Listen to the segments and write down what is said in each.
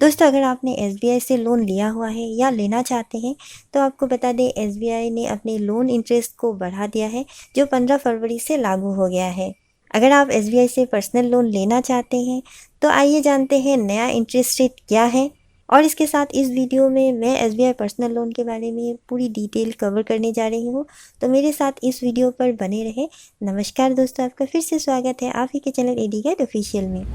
दोस्तों, अगर आपने एसबीआई से लोन लिया हुआ है या लेना चाहते हैं तो आपको बता दें एसबीआई ने अपने लोन इंटरेस्ट को बढ़ा दिया है, जो 15 फरवरी से लागू हो गया है। अगर आप एसबीआई से पर्सनल लोन लेना चाहते हैं तो आइए जानते हैं नया इंटरेस्ट रेट क्या है। और इसके साथ इस वीडियो में मैं एसबीआई पर्सनल लोन के बारे में पूरी डिटेल कवर करने जा रही हूँ, तो मेरे साथ इस वीडियो पर बने रहे। नमस्कार दोस्तों, आपका फिर से स्वागत है आप ही के चैनल एडी गाइड ऑफिशियल में।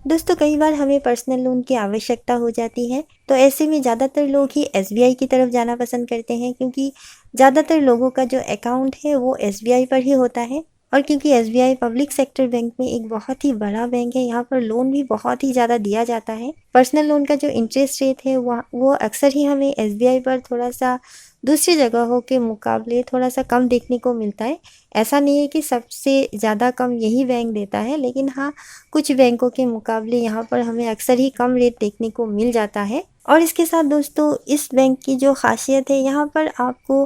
दोस्तों, कई बार हमें पर्सनल लोन की आवश्यकता हो जाती है, तो ऐसे में ज़्यादातर लोग ही एसबीआई की तरफ जाना पसंद करते हैं, क्योंकि ज़्यादातर लोगों का जो अकाउंट है वो एसबीआई पर ही होता है। और क्योंकि एसबीआई पब्लिक सेक्टर बैंक में एक बहुत ही बड़ा बैंक है, यहाँ पर लोन भी बहुत ही ज़्यादा दिया जाता है। पर्सनल लोन का जो इंटरेस्ट रेट है वो अक्सर ही हमें एसबीआई पर थोड़ा सा दूसरी जगहों के मुकाबले थोड़ा सा कम देखने को मिलता है। ऐसा नहीं है कि सबसे ज़्यादा कम यही बैंक देता है, लेकिन हाँ, कुछ बैंकों के मुकाबले यहाँ पर हमें अक्सर ही कम रेट देखने को मिल जाता है। और इसके साथ दोस्तों, इस बैंक की जो खासियत है, यहाँ पर आपको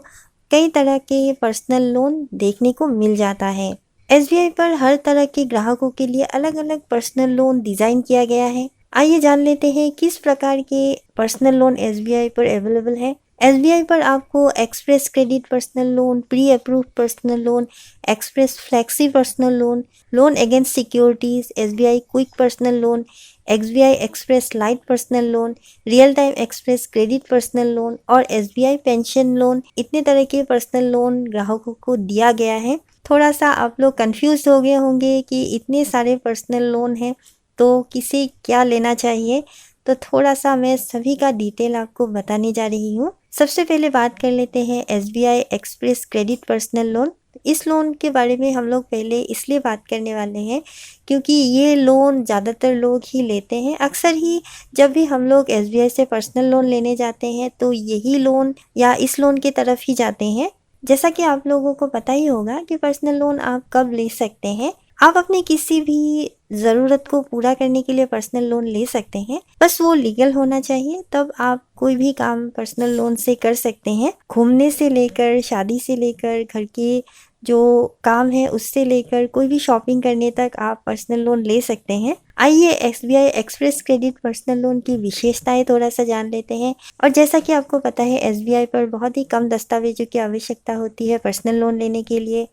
कई तरह के पर्सनल लोन देखने को मिल जाता है। एसबीआई पर हर तरह के ग्राहकों के लिए अलग अलग पर्सनल लोन डिज़ाइन किया गया है। आइए जान लेते हैं किस प्रकार के पर्सनल लोन एसबीआई पर अवेलेबल है। एसबीआई पर आपको express credit personal loan, pre approved personal loan, express flexi personal loan, loan against securities, SBI quick personal loan, SBI express light personal loan, real time express credit personal loan और SBI pension loan, इतने तरह के personal loan ग्राहकों को दिया गया है। थोड़ा सा आप लोग कंफ्यूज हो गए होंगे कि इतने सारे पर्सनल लोन हैं तो किसे क्या लेना चाहिए, तो थोड़ा सा मैं सभी का डिटेल आपको बताने जा रही हूँ। सबसे पहले बात कर लेते हैं SBI express credit personal loan. इस लोन के बारे में हम लोग पहले इसलिए बात करने वाले हैं क्योंकि ये लोन ज़्यादातर लोग ही लेते हैं। अक्सर ही जब भी हम लोग एसबीआई से पर्सनल लोन लेने जाते हैं तो यही लोन या इस लोन की तरफ ही जाते हैं। जैसा कि आप लोगों को पता ही होगा कि पर्सनल लोन आप कब ले सकते हैं। आप अपनी किसी भी ज़रूरत को पूरा करने के लिए पर्सनल लोन ले सकते हैं, बस वो लीगल होना चाहिए, तब आप कोई भी काम पर्सनल लोन से कर सकते हैं। घूमने से लेकर, शादी से लेकर, घर के जो काम है उससे लेकर कोई भी शॉपिंग करने तक आप पर्सनल लोन ले सकते हैं। आइए SBI express credit personal loan की विशेषताएं थोड़ा सा जान लेते हैं। और जैसा कि आपको पता है एसबीआई पर बहुत ही कम दस्तावेजों की आवश्यकता होती है पर्सनल लोन लेने के लिए।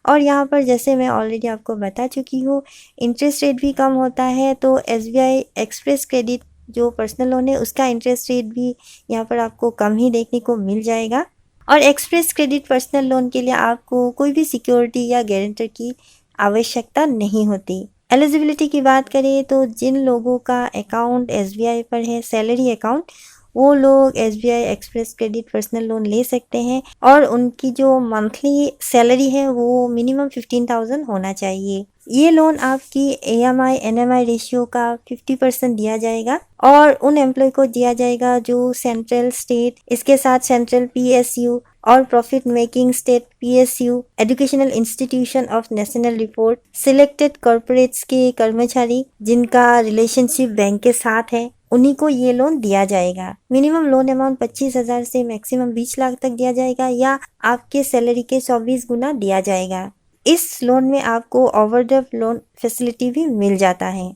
और यहाँ पर जैसे मैं ऑलरेडी आपको बता चुकी हूँ, इंटरेस्ट रेट भी कम होता है, तो एसबीआई एक्सप्रेस क्रेडिट जो पर्सनल लोन है उसका इंटरेस्ट रेट भी यहाँ पर आपको कम ही देखने को मिल जाएगा। और एक्सप्रेस क्रेडिट पर्सनल लोन के लिए आपको कोई भी सिक्योरिटी या गारंटर की आवश्यकता नहीं होती। एलिजिबिलिटी की बात करें तो जिन लोगों का अकाउंट एसबीआई पर है, सैलरी अकाउंट, वो लोग SBI express credit personal loan ले सकते हैं। और उनकी जो मंथली सैलरी है वो मिनिमम 15,000 होना चाहिए। ये लोन आपकी एएमआई एनएमआई रेशियो का 50% दिया जाएगा और उन एम्प्लॉय को दिया जाएगा जो सेंट्रल, स्टेट, इसके साथ सेंट्रल पीएसयू और profit making state PSU, educational institution of national report, selected corporates के कर्मचारी जिनका रिलेशनशिप बैंक के साथ है, उन्हीं को ये लोन दिया जाएगा। मिनिमम लोन अमाउंट 25,000 से मैक्सिमम 20 लाख तक दिया जाएगा या आपके सैलरी के 24 गुना दिया जाएगा। इस लोन में आपको ओवरड्राफ्ट लोन फैसिलिटी भी मिल जाता है।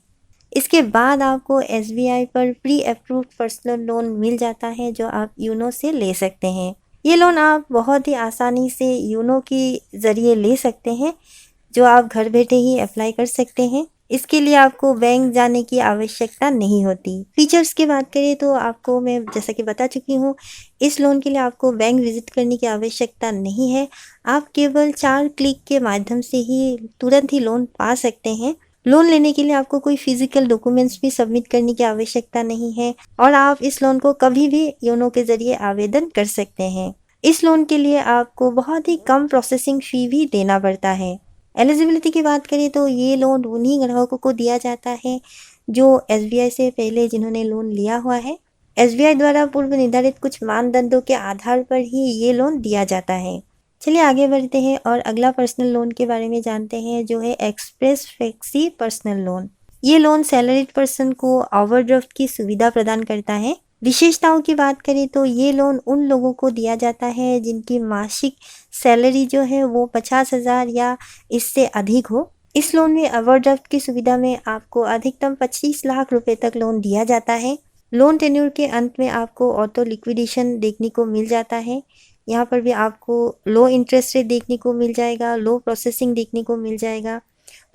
इसके बाद आपको एसबीआई पर प्री अप्रूव्ड पर्सनल लोन मिल जाता है जो आप यूनो से ले सकते हैं। ये लोन आप बहुत ही आसानी से यूनो के ज़रिए ले सकते हैं, जो आप घर बैठे ही अप्लाई कर सकते हैं। इसके लिए आपको बैंक जाने की आवश्यकता नहीं होती। फीचर्स की बात करें तो आपको मैं जैसा कि बता चुकी हूँ, इस लोन के लिए आपको बैंक विजिट करने की आवश्यकता नहीं है। आप केवल 4 क्लिक के माध्यम से ही तुरंत ही लोन पा सकते हैं। लोन लेने के लिए आपको कोई फिजिकल डॉक्यूमेंट्स भी सबमिट करने की आवश्यकता नहीं है और आप इस लोन को कभी भी योनो के ज़रिए आवेदन कर सकते हैं। इस लोन के लिए आपको बहुत ही कम प्रोसेसिंग फ़ी भी देना पड़ता है। एलिजिबिलिटी की बात करें तो ये लोन उन्हीं ग्राहकों को दिया जाता है जो एसबीआई से पहले जिन्होंने लोन लिया हुआ है। एसबीआई द्वारा पूर्व निर्धारित कुछ मानदंडों के आधार पर ही ये लोन दिया जाता है। चलिए आगे बढ़ते हैं और अगला पर्सनल लोन के बारे में जानते हैं, जो है एक्सप्रेस फ्लेक्सी पर्सनल लोन। ये लोन सैलरीड पर्सन को ओवरड्राफ्ट की सुविधा प्रदान करता है। विशेषताओं की बात करें तो ये लोन उन लोगों को दिया जाता है जिनकी मासिक सैलरी जो है वो 50,000 या इससे अधिक हो। इस लोन में ओवरड्राफ्ट की सुविधा में आपको अधिकतम 25 लाख रुपए तक लोन दिया जाता है। लोन टेन्योर के अंत में आपको ऑटो लिक्विडेशन देखने को मिल जाता है। यहाँ पर भी आपको लो इंटरेस्ट रेट देखने को मिल जाएगा, लो प्रोसेसिंग देखने को मिल जाएगा।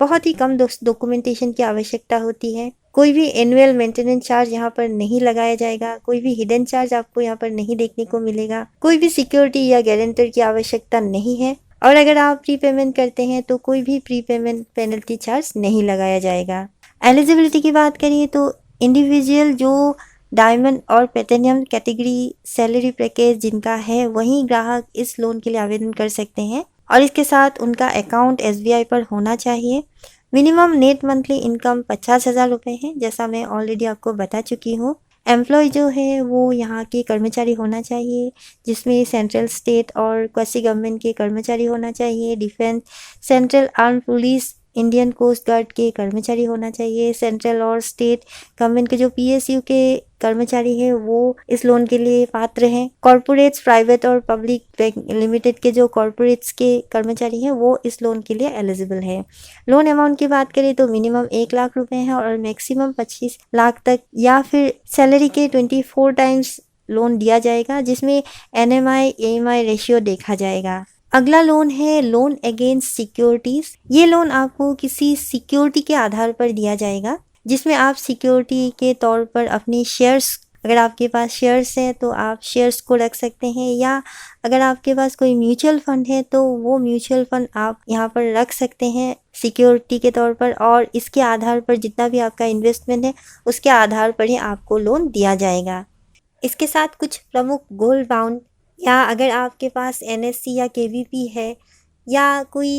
बहुत ही कम डॉक्यूमेंटेशन की आवश्यकता होती है। कोई भी एनुअल मेंटेनेंस चार्ज यहाँ पर नहीं लगाया जाएगा। कोई भी हिडन चार्ज आपको यहाँ पर नहीं देखने को मिलेगा। कोई भी सिक्योरिटी या गारंटर की आवश्यकता नहीं है। और अगर आप प्री पेमेंट करते हैं तो कोई भी प्री पेमेंट पेनल्टी चार्ज नहीं लगाया जाएगा। एलिजिबिलिटी की बात करिए तो इंडिविजुअल जो डायमंड और प्लेटिनम कैटेगरी सैलरी पैकेज जिनका है वही ग्राहक इस लोन के लिए आवेदन कर सकते हैं और इसके साथ उनका अकाउंट SBI पर होना चाहिए। मिनिमम नेट मंथली इनकम 50,000 रुपये है, जैसा मैं ऑलरेडी आपको बता चुकी हूँ। एम्प्लॉय जो है वो यहाँ के कर्मचारी होना चाहिए, जिसमें सेंट्रल, स्टेट और क्वासी गवर्नमेंट के कर्मचारी होना चाहिए। Defence, central arm police, Indian coast guard के कर्मचारी होना चाहिए। सेंट्रल और स्टेट गवर्नमेंट के जो PSU के कर्मचारी हैं वो इस लोन के लिए पात्र हैं। कॉर्पोरेट्स, प्राइवेट और पब्लिक बैंक लिमिटेड के जो कॉर्पोरेट्स के कर्मचारी हैं वो इस लोन के लिए एलिजिबल है। लोन अमाउंट की बात करें तो मिनिमम 1 लाख रुपए है और मैक्सिमम 25 लाख तक या फिर सैलरी के 24 टाइम्स लोन दिया जाएगा, जिसमें NMI AMI रेशियो देखा जाएगा। अगला लोन है लोन अगेंस्ट सिक्योरिटीज। ये लोन आपको किसी सिक्योरिटी के आधार पर दिया जाएगा, जिसमें आप सिक्योरिटी के तौर पर अपनी शेयर्स, अगर आपके पास शेयर्स है तो आप शेयर्स को रख सकते हैं, या अगर आपके पास कोई म्यूचुअल फंड है तो वो म्यूचुअल फंड आप यहाँ पर रख सकते हैं सिक्योरिटी के तौर पर, और इसके आधार पर जितना भी आपका इन्वेस्टमेंट है उसके आधार पर ही आपको लोन दिया जाएगा। इसके साथ कुछ प्रमुख गोल्ड बाउंड, या अगर आपके पास NSC या KVP है या कोई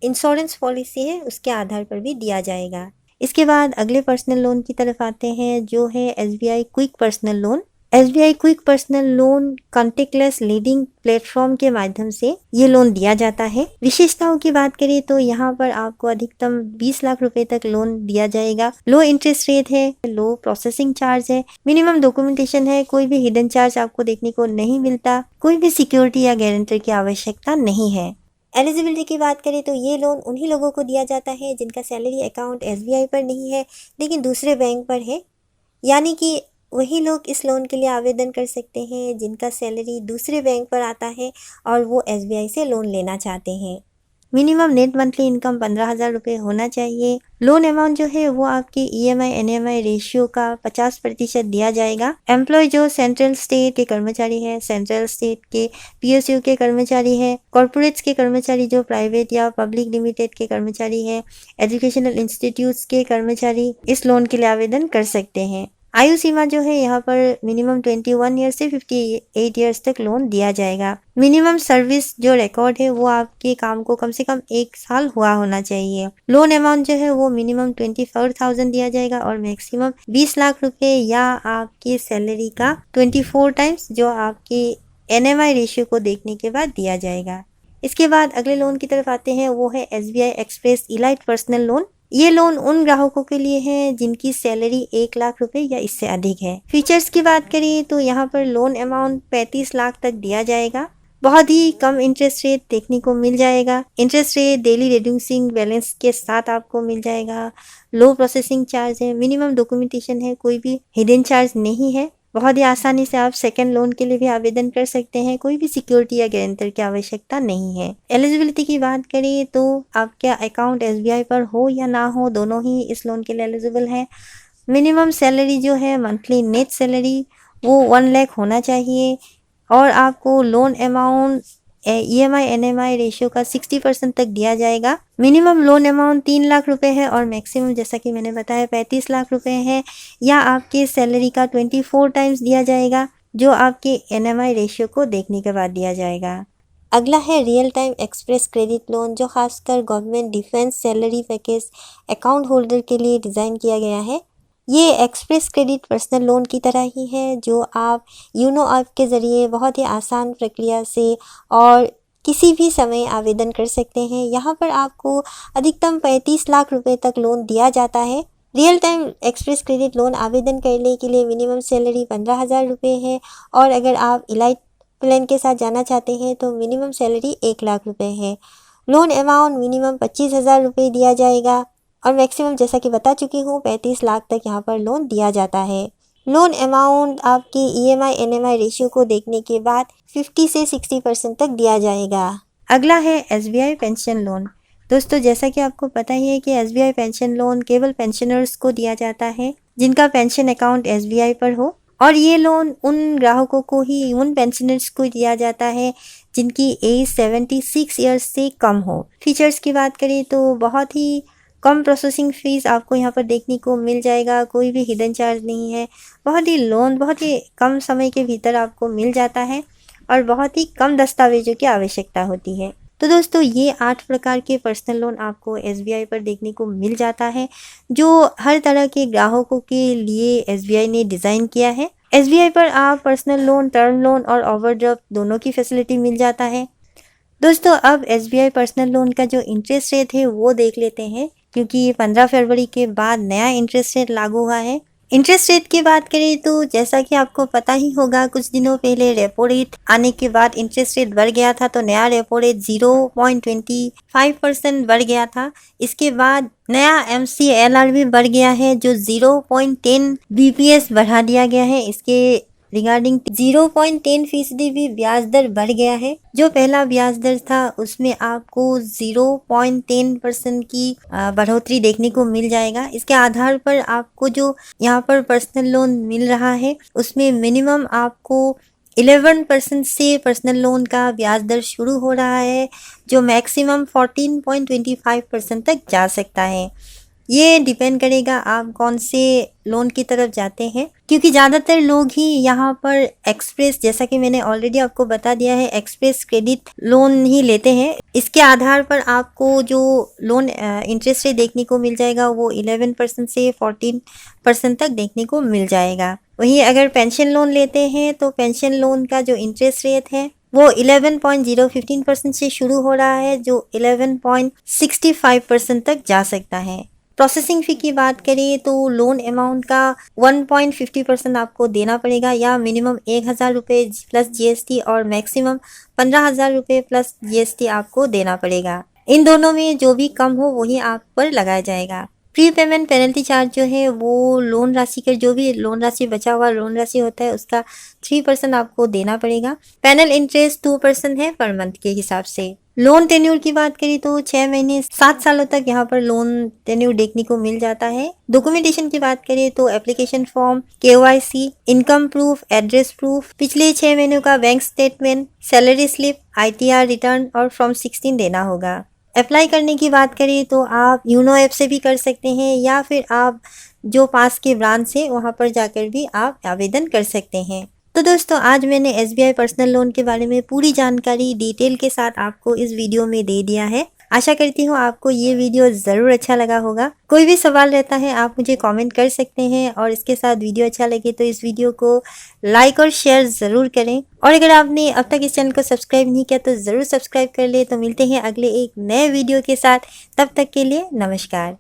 इंश्योरेंस पॉलिसी है उसके आधार पर भी दिया जाएगा। इसके बाद अगले पर्सनल लोन की तरफ आते हैं, जो है SBI quick personal loan. SBI quick personal loan contact lens leading platform के माध्यम से ये लोन दिया जाता है। विशेषताओं की बात करें तो यहाँ पर आपको अधिकतम 20 लाख रुपए तक लोन दिया जाएगा। लो इंटरेस्ट रेट है, लो प्रोसेसिंग चार्ज है, मिनिमम डॉक्यूमेंटेशन है, कोई भी हिडन चार्ज आपको देखने को नहीं मिलता, कोई भी सिक्योरिटी या गारंटर की आवश्यकता नहीं है। एलिजिबिलिटी की बात करें तो ये लोन उन्हीं लोगों को दिया जाता है जिनका सैलरी अकाउंट SBI पर नहीं है लेकिन दूसरे बैंक पर है, यानी कि वही लोग इस लोन के लिए आवेदन कर सकते हैं जिनका सैलरी दूसरे बैंक पर आता है और वो SBI से लोन लेना चाहते हैं। मिनिमम नेट मंथली इनकम 15,000 रुपये होना चाहिए। लोन अमाउंट जो है वो आपके EMI NMI रेशियो का 50% दिया जाएगा। एम्प्लॉय जो सेंट्रल स्टेट के कर्मचारी है, सेंट्रल स्टेट के PSU के कर्मचारी है, कॉर्पोरेट्स के कर्मचारी जो प्राइवेट या पब्लिक लिमिटेड के कर्मचारी है, एजुकेशनल इंस्टीट्यूट्स के कर्मचारी इस लोन के लिए आवेदन कर सकते हैं। आयु सीमा जो है यहाँ पर मिनिमम 21 ईयर से 58 ईयर्स तक लोन दिया जाएगा। मिनिमम सर्विस जो रिकॉर्ड है वो आपके काम को कम से कम 1 साल हुआ होना चाहिए। लोन अमाउंट जो है वो मिनिमम 24,000 दिया जाएगा और मैक्सिमम 20 लाख रुपए या आपकी सैलरी का 24 टाइम्स जो आपकी NMI रेशियो को देखने के बाद दिया जाएगा। इसके बाद अगले लोन की तरफ आते हैं, वो है SBI express elite personal loan. ये लोन उन ग्राहकों के लिए है जिनकी सैलरी 1 लाख रुपए या इससे अधिक है। फीचर्स की बात करें तो यहाँ पर लोन अमाउंट 35 लाख तक दिया जाएगा। बहुत ही कम इंटरेस्ट रेट देखने को मिल जाएगा। Interest rate daily reducing balance के साथ आपको मिल जाएगा। लो प्रोसेसिंग चार्ज है, मिनिमम डॉक्यूमेंटेशन है, कोई भी हिडन चार्ज नहीं है। बहुत ही आसानी से आप सेकंड लोन के लिए भी आवेदन कर सकते हैं। कोई भी सिक्योरिटी या गारंटर की आवश्यकता नहीं है। एलिजिबिलिटी की बात करें तो आपका अकाउंट SBI पर हो या ना हो, दोनों ही इस लोन के लिए एलिजिबल है। मिनिमम सैलरी जो है मंथली नेट सैलरी वो 1 लाख होना चाहिए और आपको loan amount EMI NMI ratio का 60% तक दिया जाएगा। मिनिमम लोन अमाउंट 3 लाख रुपए है और मैक्सिमम जैसा कि मैंने बताया 35 लाख रुपए है, या आपके सैलरी का 24 टाइम्स दिया जाएगा जो आपके NMI रेशियो को देखने के बाद दिया जाएगा। अगला है real time express credit loan, जो खासकर government defence salary package account holder के लिए डिज़ाइन किया गया है। ये एक्सप्रेस क्रेडिट पर्सनल लोन की तरह ही है जो आप यूनो ऐप के ज़रिए बहुत ही आसान प्रक्रिया से और किसी भी समय आवेदन कर सकते हैं। यहाँ पर आपको अधिकतम 35 लाख रुपए तक लोन दिया जाता है। Real time express credit loan आवेदन करने के लिए मिनिमम सैलरी 15,000 रुपये है और अगर आप इलाइट प्लान के साथ जाना चाहते हैं तो मिनिमम सैलरी 1 लाख रुपए है। लोन अमाउंट मिनिमम 25,000 रुपये दिया जाएगा और मैक्सिमम जैसा कि बता चुकी हूँ 35 लाख तक यहाँ पर लोन दिया जाता है। लोन अमाउंट आपकी EMI NMI रेशियो को देखने के बाद 50 से 60% तक दिया जाएगा। अगला है SBI पेंशन लोन। दोस्तों जैसा कि आपको पता ही है कि SBI पेंशन लोन केवल पेंशनर्स को दिया जाता है जिनका पेंशन अकाउंट SBI पर हो, और ये लोन उन ग्राहकों को ही, उन पेंशनर्स को दिया जाता है जिनकी एज 76 ईयर्स से कम हो। फीचर्स की बात करें तो बहुत ही कम प्रोसेसिंग फ़ीस आपको यहाँ पर देखने को मिल जाएगा, कोई भी हिडन चार्ज नहीं है। बहुत ही लोन बहुत ही कम समय के भीतर आपको मिल जाता है और बहुत ही कम दस्तावेजों की आवश्यकता होती है। तो दोस्तों ये 8 प्रकार के पर्सनल लोन आपको SBI पर देखने को मिल जाता है, जो हर तरह के ग्राहकों के लिए SBI ने डिज़ाइन किया है। SBI पर आप पर्सनल लोन, टर्म लोन और ओवरड्राफ्ट दोनों की फैसिलिटी मिल जाता है। दोस्तों अब SBI पर्सनल लोन का जो इंटरेस्ट रेट है वो देख लेते हैं, क्योंकि 15 फरवरी के बाद नया इंटरेस्ट रेट लागू हुआ है। इंटरेस्ट रेट की बात करें तो जैसा कि आपको पता ही होगा, कुछ दिनों पहले रेपो रेट आने के बाद इंटरेस्ट रेट बढ़ गया था, तो नया रेपो रेट 0.25% बढ़ गया था। इसके बाद नया MCLR भी बढ़ गया है, जो 0.10 BPS बढ़ा दिया गया है। इसके रिगार्डिंग 0.10% भी ब्याज दर बढ़ गया है। जो पहला ब्याज दर था उसमें आपको 0.10% की बढ़ोतरी देखने को मिल जाएगा। इसके आधार पर आपको जो यहाँ पर पर्सनल लोन मिल रहा है उसमें मिनिमम आपको 11% से पर्सनल लोन का ब्याज दर शुरू हो रहा है, जो मैक्सिमम 14.25% तक जा सकता है। ये डिपेंड करेगा आप कौन से लोन की तरफ जाते हैं, क्योंकि ज़्यादातर लोग ही यहाँ पर एक्सप्रेस, जैसा कि मैंने ऑलरेडी आपको बता दिया है, एक्सप्रेस क्रेडिट लोन ही लेते हैं। इसके आधार पर आपको जो लोन इंटरेस्ट रेट देखने को मिल जाएगा वो 11% से 14% तक देखने को मिल जाएगा। वहीं अगर पेंशन लोन लेते हैं तो पेंशन लोन का जो इंटरेस्ट रेट है वो 11.015% से शुरू हो रहा है, जो 11.65% तक जा सकता है। प्रोसेसिंग फ़ी की बात करें तो लोन अमाउंट का 1.50% आपको देना पड़ेगा, या मिनिमम 1,000 रुपये प्लस GST और मैक्सिमम 15,000 रुपये प्लस GST आपको देना पड़ेगा। इन दोनों में जो भी कम हो वही आप पर लगाया जाएगा। प्री पेमेंट पेनल्टी चार्ज जो है वो लोन राशि का, जो भी लोन राशि बचा हुआ लोन राशि होता है उसका 3% आपको देना पड़ेगा। पैनल इंटरेस्ट 2% है पर मंथ के हिसाब से। लोन टेन्यूर की बात करें तो 6 महीने 7 सालों तक यहाँ पर लोन टेन्यूर देखने को मिल जाता है। डॉक्यूमेंटेशन की बात करें तो application form, KYC, income proof, address proof, पिछले 6 महीनों का bank statement, salary slip, ITR return और फॉर्म 16 देना होगा। अप्लाई करने की बात करें तो आप यूनो ऐप से भी कर सकते हैं, या फिर आप जो पास के ब्रांच है वहाँ पर जाकर भी आप आवेदन कर सकते हैं। तो दोस्तों आज मैंने SBI पर्सनल लोन के बारे में पूरी जानकारी डिटेल के साथ आपको इस वीडियो में दे दिया है। आशा करती हूँ आपको ये वीडियो ज़रूर अच्छा लगा होगा। कोई भी सवाल रहता है आप मुझे कमेंट कर सकते हैं, और इसके साथ वीडियो अच्छा लगे तो इस वीडियो को लाइक और शेयर ज़रूर करें। और अगर आपने अब तक इस चैनल को सब्सक्राइब नहीं किया तो ज़रूर सब्सक्राइब कर ले। तो मिलते हैं अगले एक नए वीडियो के साथ, तब तक के लिए नमस्कार।